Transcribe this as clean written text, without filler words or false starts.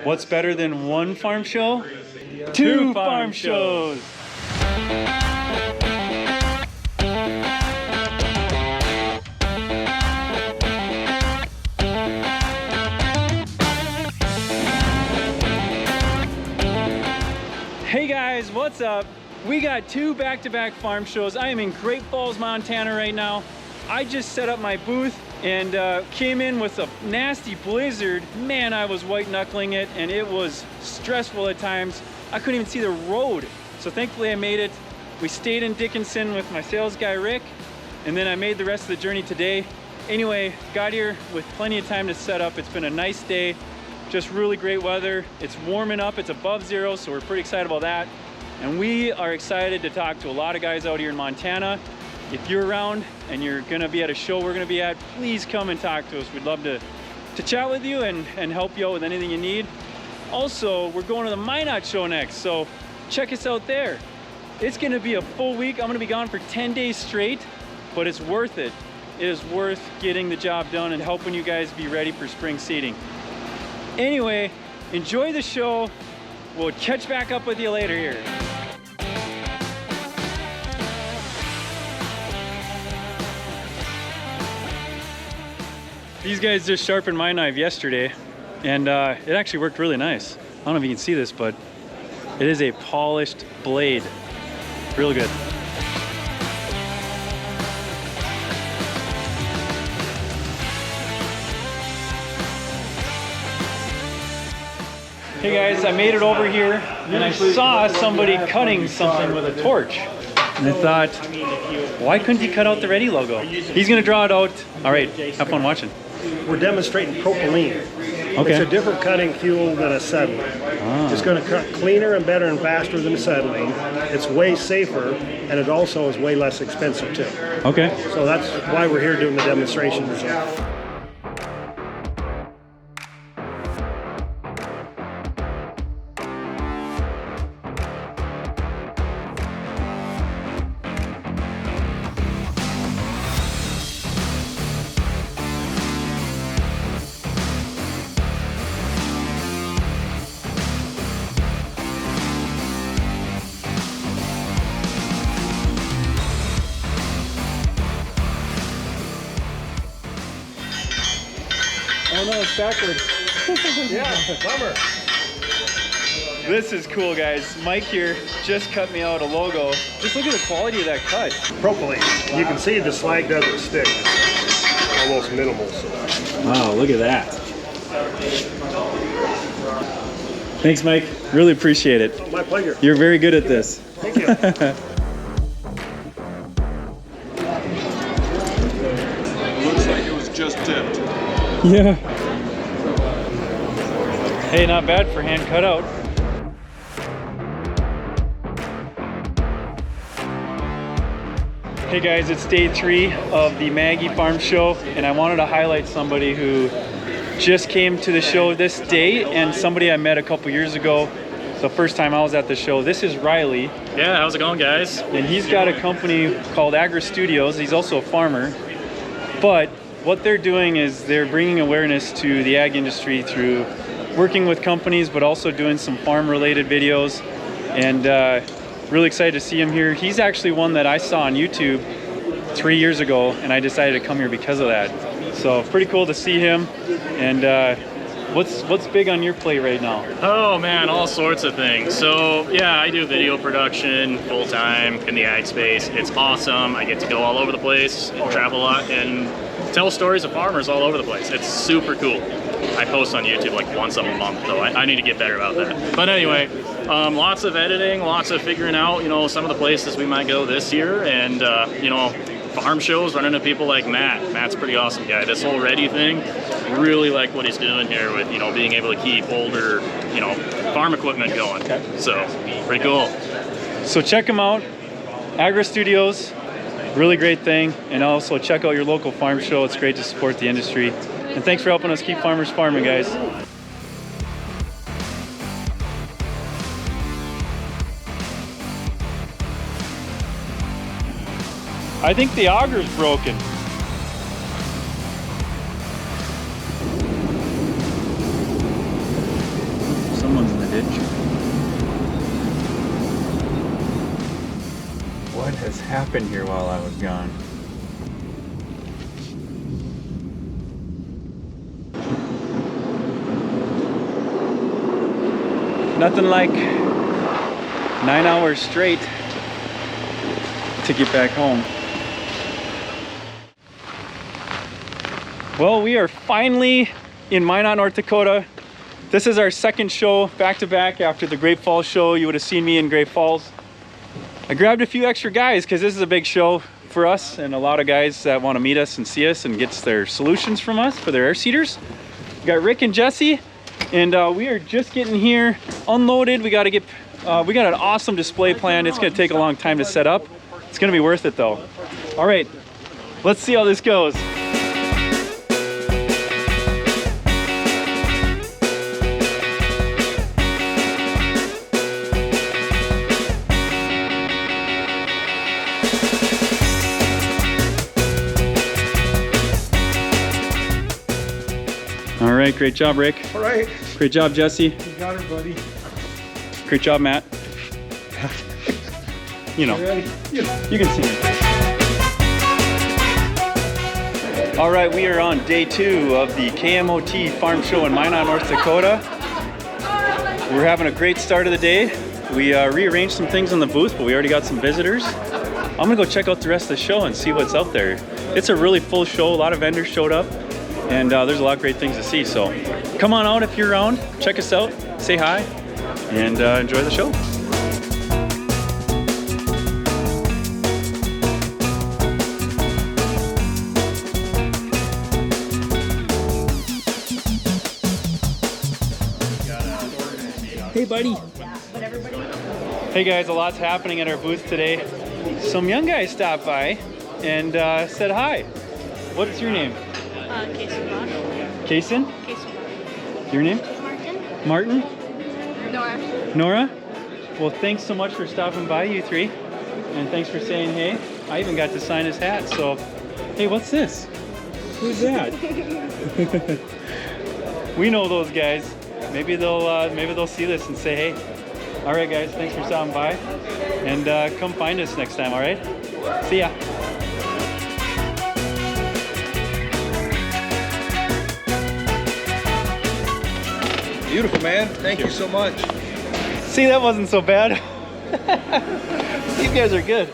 What's better than one farm show? Two farm shows. Hey guys, what's up? We got two back-to-back farm shows. I am in Great Falls, Montana right now. I just set up my booth and came in with a nasty blizzard. Man, I was white knuckling it and it was stressful at times. I couldn't even see the road. So thankfully I made it. We stayed in Dickinson with my sales guy, Rick, and then I made the rest of the journey today. Anyway, got here with plenty of time to set up. It's been a nice day, just really great weather. It's warming up, it's above zero, so we're pretty excited about that. And we are excited to talk to a lot of guys out here in Montana. If you're around and you're gonna be at a show we're gonna be at, please come and talk to us. We'd love to chat with you and help you out with anything you need. Also, we're going to the Minot show next, so check us out there. It's gonna be a full week. I'm gonna be gone for 10 days straight, but it's worth it. It is worth getting the job done and helping you guys be ready for spring seeding. Anyway, enjoy the show. We'll catch back up with you later here. These guys just sharpened my knife yesterday, and it actually worked really nice. I don't know if you can see this, but it is a polished blade. Real good. Hey guys, I made it over here, and I saw somebody cutting something with a torch. And I thought, why couldn't he cut out the Ready logo? He's gonna draw it out. All right, have fun watching. We're demonstrating propylene. Okay. It's a different cutting fuel than acetylene. It's going to cut cleaner and better and faster than acetylene. It's way safer, and it also is way less expensive too. Okay. So that's why we're here doing the demonstration. Oh no, it's backwards. Yeah, bummer. This is cool, guys. Mike here just cut me out a logo. Just look at the quality of that cut. Propylene. You can see the slag doesn't stick. It's almost minimal. So. Wow, look at that. Thanks, Mike. Really appreciate it. Oh, my pleasure. You're very good at this. Thank you. Looks like it was just tipped. Yeah. Hey, not bad for hand cutout. Hey guys, it's day 3 of the MAGIE Farm show, and I wanted to highlight somebody who just came to the show this day and somebody I met a couple years ago. The first time I was at the show. This is Riley. Yeah, how's it going, guys? And he's got a company called Aggro Studios. He's also a farmer, but what they're doing is they're bringing awareness to the ag industry through working with companies, but also doing some farm-related videos. And really excited to see him here. He's actually one that I saw on YouTube 3 years ago, and I decided to come here because of that. So pretty cool to see him. And what's big on your plate right now? Oh man, all sorts of things. So yeah, I do video production full-time in the ag space. It's awesome. I get to go all over the place, travel a lot, and tell stories of farmers all over the place. It's super cool. I post on YouTube like once a month, though. I need to get better about that. But anyway, lots of editing, lots of figuring out, some of the places we might go this year, and farm shows, running into people like Matt. Matt's a pretty awesome guy. This whole Ready thing, really like what he's doing here with, being able to keep older, farm equipment going. So, pretty cool. So check him out, Aggro Studios, really great thing. And also check out your local farm show. It's great to support the industry. And thanks for helping us keep farmers farming, guys. I think the auger's broken. happened here while I was gone. Nothing like 9 hours straight to get back home. Well, we are finally in Minot, North Dakota. This is our second show back to back after the Great Falls show. You would have seen me in Great Falls. I grabbed a few extra guys because this is a big show for us and a lot of guys that want to meet us and see us and get their solutions from us for their air seeders. We got Rick and Jesse, and we are just getting here unloaded. We got an awesome display planned. It's going to take a long time to set up. It's going to be worth it though. All right, let's see how this goes. All right, great job, Rick. All right. Great job, Jesse. You got her, buddy. Great job, Matt. You know, you can see it. All right, we are on day 2 of the KMOT Farm Show in Minot, North Dakota. We're having a great start of the day. We rearranged some things on the booth, but we already got some visitors. I'm gonna go check out the rest of the show and see what's out there. It's a really full show. A lot of vendors showed up. And there's a lot of great things to see. So come on out if you're around, check us out, say hi, and enjoy the show. Hey, buddy. Hey guys, a lot's happening at our booth today. Some young guys stopped by and said hi. What's your name? Kason? Kason. Your name? Martin. Martin? Nora. Nora? Well, thanks so much for stopping by, you three. And thanks for saying hey. I even got to sign his hat, so. Hey, what's this? Who's that? We know those guys. Maybe they'll see this and say hey. All right, guys, thanks for stopping by. And come find us next time, all right? See ya. Beautiful, man. Thank you so much. See, that wasn't so bad. You guys are good.